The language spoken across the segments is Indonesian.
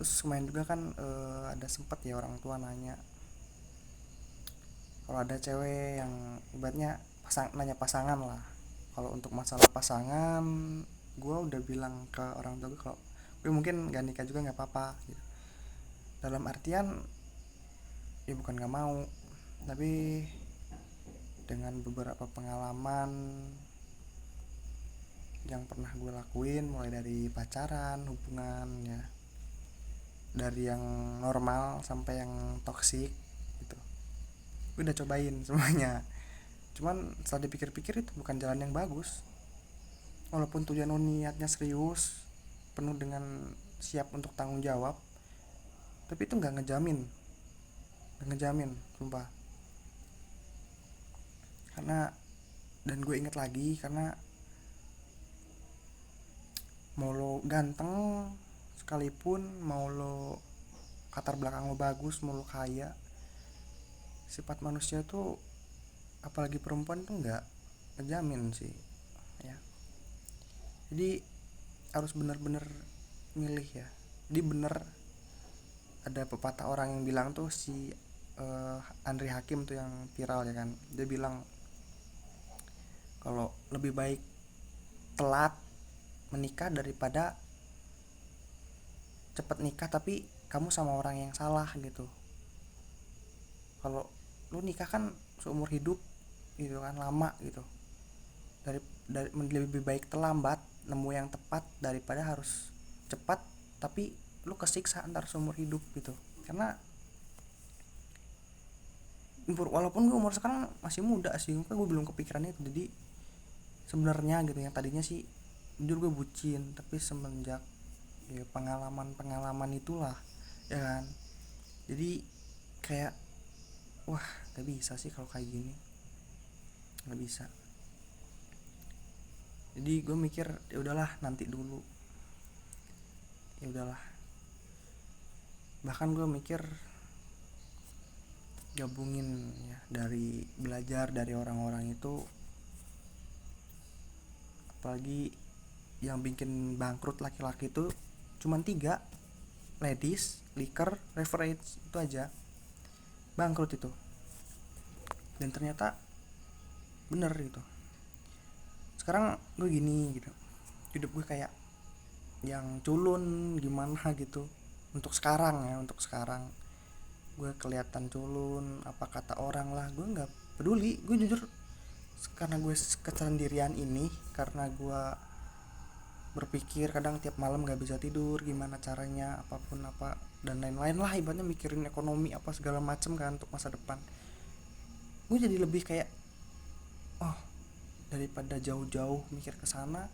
Terus kemarin juga kan ada sempet ya orang tua nanya kalau ada cewek yang ibaratnya nanya pasangan lah. Kalau untuk masalah pasangan, gue udah bilang ke orang tua gue kalau gue mungkin gak nikah juga nggak apa-apa gitu. Dalam artian ya bukan nggak mau, tapi dengan beberapa pengalaman yang pernah gue lakuin, mulai dari pacaran, hubungan ya, dari yang normal sampai yang toksik gitu, gue udah cobain semuanya. Cuman setelah dipikir-pikir itu bukan jalan yang bagus. Walaupun tujuan lo niatnya serius, penuh dengan siap untuk tanggung jawab, tapi itu nggak ngejamin, sumpah. Karena dan gue inget lagi, karena mau lo ganteng sekalipun, mau lo latar belakang lo bagus, mau lo kaya, sifat manusia tuh apalagi perempuan tuh nggak ngejamin sih ya. Jadi harus bener-bener milih ya. Jadi bener, ada pepatah orang yang bilang tuh, si Andri Hakim tuh yang viral ya kan, dia bilang kalau lebih baik telat menikah daripada cepet nikah tapi kamu sama orang yang salah gitu. Kalau lu nikah kan seumur hidup gitu kan, lama gitu. Dari lebih baik terlambat nemu yang tepat daripada harus cepat tapi lu kesiksa antar seumur hidup gitu. Karena walaupun gue umur sekarang masih muda sih, gue belum kepikiran itu. Jadi sebenarnya gitu, yang tadinya sih jujur gue bucin, tapi semenjak ya pengalaman itulah ya kan, jadi kayak wah gak bisa sih kalau kayak gini, gak bisa. Jadi gue mikir ya udahlah, nanti dulu, ya udahlah. Bahkan gue mikir gabungin ya, dari belajar dari orang-orang itu. Apalagi yang bikin bangkrut laki-laki itu cuman 3: ladies, liquor, leverage, itu aja bangkrut itu. Dan ternyata bener gitu. Sekarang gue gini gitu, hidup gue kayak yang culun gimana gitu. Untuk sekarang ya, untuk sekarang gue kelihatan culun apa kata orang lah, gue nggak peduli. Gue jujur, karena gue kesendirian ini, karena gue berpikir kadang tiap malam gak bisa tidur gimana caranya, apapun apa dan lain-lain lah, ibaratnya mikirin ekonomi apa segala macem kan untuk masa depan. Gue jadi lebih kayak, oh daripada jauh-jauh mikir ke sana,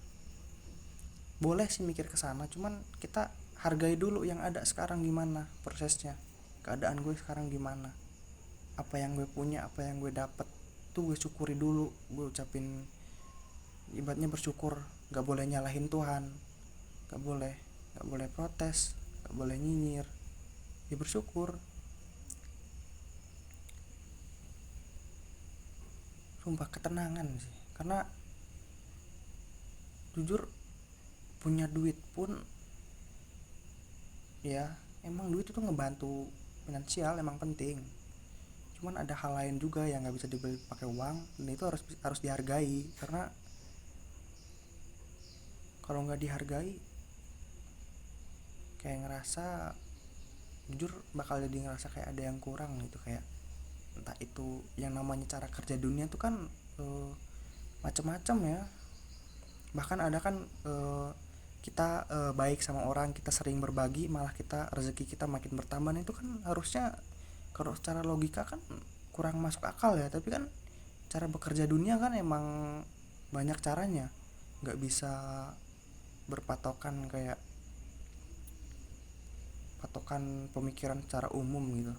boleh sih mikir ke sana, cuman kita hargai dulu yang ada sekarang gimana prosesnya, keadaan gue sekarang gimana, apa yang gue punya, apa yang gue dapet tuh gue syukuri dulu. Gue ucapin, ibaratnya bersyukur, gak boleh nyalahin Tuhan, gak boleh, gak boleh protes, gak boleh nyinyir, ya bersyukur. Sumpah ketenangan sih, karena jujur punya duit pun ya, emang duit itu ngebantu finansial, emang penting. Cuman ada hal lain juga yang nggak bisa dibeli pakai uang, dan itu harus harus dihargai. Karena kalau nggak dihargai, kayak ngerasa, jujur bakal jadi ngerasa kayak ada yang kurang gitu. Kayak entah itu yang namanya cara kerja dunia tuh kan macam-macam ya. Bahkan ada kan kita baik sama orang, kita sering berbagi, malah kita rezeki kita makin bertambah. Nah, itu kan harusnya kalau secara logika kan kurang masuk akal ya. Tapi kan cara bekerja dunia kan emang banyak caranya, nggak bisa berpatokan kayak patokan pemikiran secara umum gitu.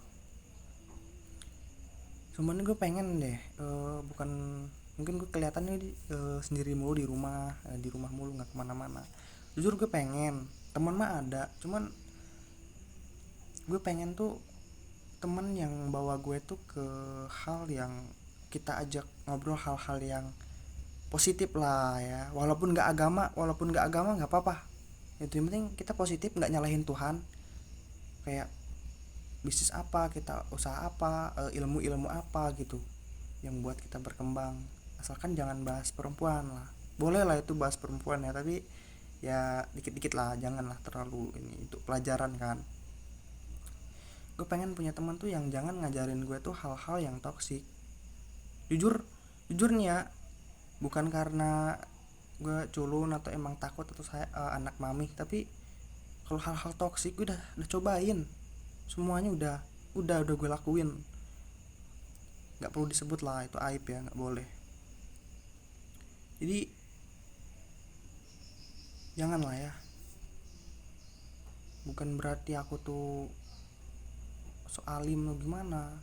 Cuman gue pengen deh, bukan, mungkin gue kelihatannya sendiri mulu di rumah mulu nggak kemana-mana. Jujur gue pengen teman mah ada, cuman gue pengen tuh temen yang bawa gue tuh ke hal yang kita ajak ngobrol hal-hal yang positif lah ya. Walaupun nggak agama nggak apa-apa. Itu yang penting kita positif, nggak nyalahin Tuhan, kayak bisnis apa, kita usaha apa, ilmu-ilmu apa gitu yang buat kita berkembang. Asalkan jangan bahas perempuan lah. Boleh lah itu bahas perempuan ya, tapi ya dikit-dikit lah, janganlah terlalu ini, itu pelajaran kan. Gue pengen punya teman tuh yang jangan ngajarin gue tuh hal-hal yang toksik. Jujur, jujur nih ya, bukan karena gue culun atau emang takut atau saya anak mami, tapi kalau hal-hal toksik gue udah cobain semuanya, udah gue lakuin. Nggak perlu disebut lah, itu aib ya, nggak boleh. Jadi janganlah ya, bukan berarti aku tuh so alim lo gimana,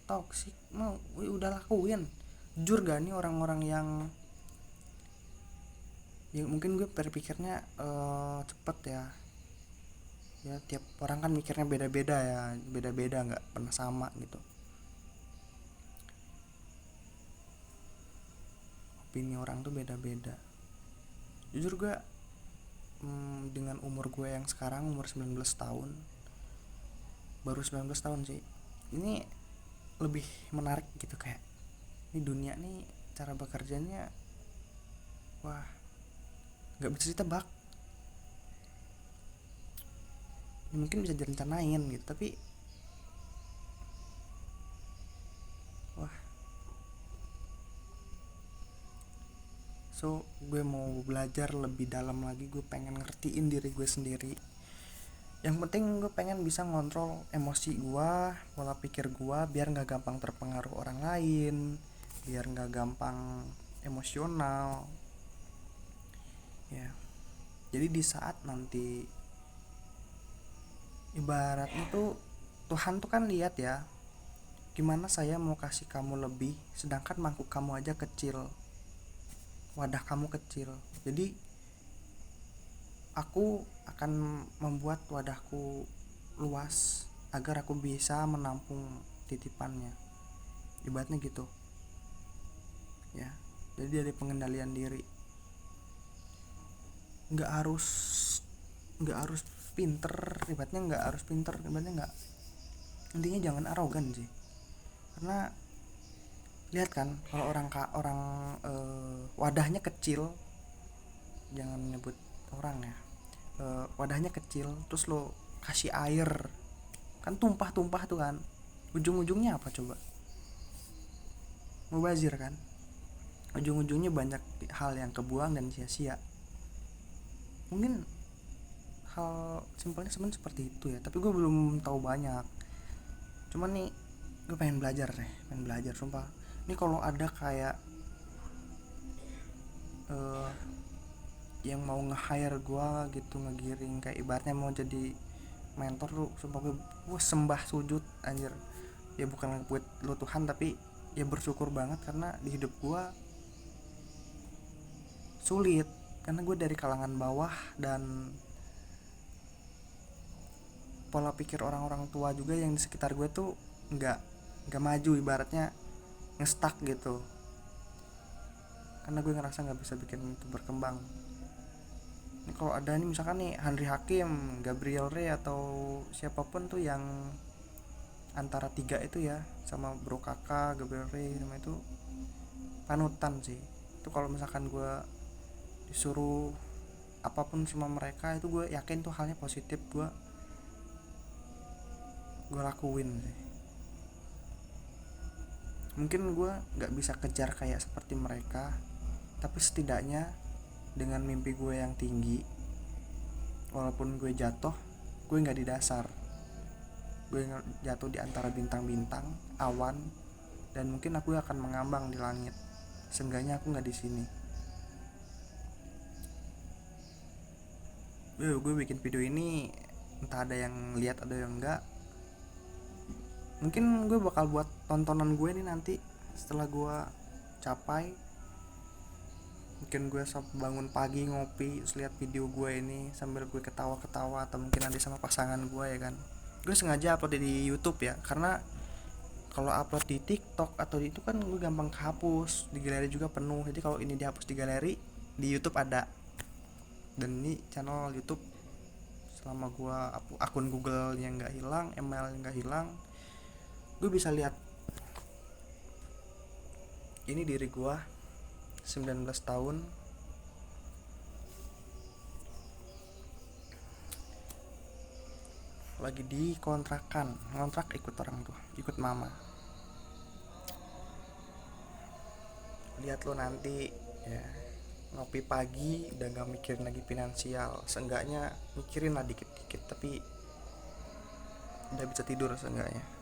toksik mau udah lakuin. Jujur gak nih orang-orang yang ya mungkin gue berpikirnya cepet ya, ya tiap orang kan mikirnya beda-beda ya, beda-beda nggak pernah sama gitu opini orang tuh beda-beda. Jujur gue dengan umur gue yang sekarang umur 19 tahun, baru 19 tahun sih, ini lebih menarik gitu, kayak ini dunia nih cara bekerjanya wah nggak bisa ditebak. Ya, mungkin bisa direncanain gitu, tapi wah. So gue mau belajar lebih dalam lagi, gue pengen ngertiin diri gue sendiri. Yang penting gue pengen bisa ngontrol emosi gue, pola pikir gue, biar gak gampang terpengaruh orang lain, biar gak gampang emosional ya. Jadi di saat nanti ibaratnya tuh Tuhan tuh kan lihat ya, gimana saya mau kasih kamu lebih sedangkan mangkuk kamu aja kecil, wadah kamu kecil. Jadi aku akan membuat wadahku luas agar aku bisa menampung titipannya, ibaratnya gitu ya. Jadi dari pengendalian diri, nggak harus pinter, ibaratnya nggak harus pinter, ibaratnya nggak, intinya jangan arogan sih. Karena lihat kan kalau orang wadahnya kecil, jangan nyebut orang ya, wadahnya kecil terus lo kasih air kan tumpah-tumpah tuh kan, ujung-ujungnya apa coba, mubazir kan, ujung-ujungnya banyak hal yang kebuang dan sia-sia. Mungkin hal simpelnya sebenarnya seperti itu ya, tapi gue belum tahu banyak. Cuman nih gue pengen belajar sumpah. Ini kalau ada kayak yang mau nge-hire gue gitu, ngegiring, kayak ibaratnya mau jadi mentor lu, sumpah gue sembah sujud anjir. Ya bukan buat lu Tuhan, tapi ya bersyukur banget karena di hidup gue sulit, karena gue dari kalangan bawah dan pola pikir orang-orang tua juga yang di sekitar gue tuh nggak maju, ibaratnya ngestak gitu. Karena gue ngerasa nggak bisa bikin itu berkembang. Ini kalau ada nih misalkan nih Handri Hakim, Gabriel Ray atau siapapun tuh yang antara tiga itu ya, sama Bro Kakak, Gabriel Ray sama itu panutan sih. Itu kalau misalkan gue disuruh apapun sama mereka itu gue yakin tuh halnya positif, gue lakuin sih. Mungkin gue nggak bisa kejar kayak seperti mereka, tapi setidaknya dengan mimpi gue yang tinggi, walaupun gue jatuh, gue nggak di dasar, gue jatuh di antara bintang-bintang awan, dan mungkin aku akan mengambang di langit. Seenggaknya aku nggak di sini. Gue bikin video ini entah ada yang lihat ada yang enggak, mungkin gue bakal buat tontonan gue nih nanti setelah gue capai. Mungkin gue bangun pagi ngopi terus lihat video gue ini sambil gue ketawa-ketawa, atau mungkin nanti sama pasangan gue ya kan. Gue sengaja upload di YouTube ya, karena kalau upload di TikTok atau di itu kan gue gampang kehapus, di galeri juga penuh. Jadi kalau ini dihapus di galeri, di YouTube ada. Dan ini channel YouTube selama gue akun Google yang nggak hilang, email yang nggak hilang, gue bisa lihat ini diri gue 19 tahun lagi di kontrakan, ngontrak ikut orang tuh, ikut mama. Lihat lo nanti ya, ngopi pagi udah gak mikirin lagi finansial, seenggaknya mikirin lah dikit-dikit, tapi udah bisa tidur seenggaknya.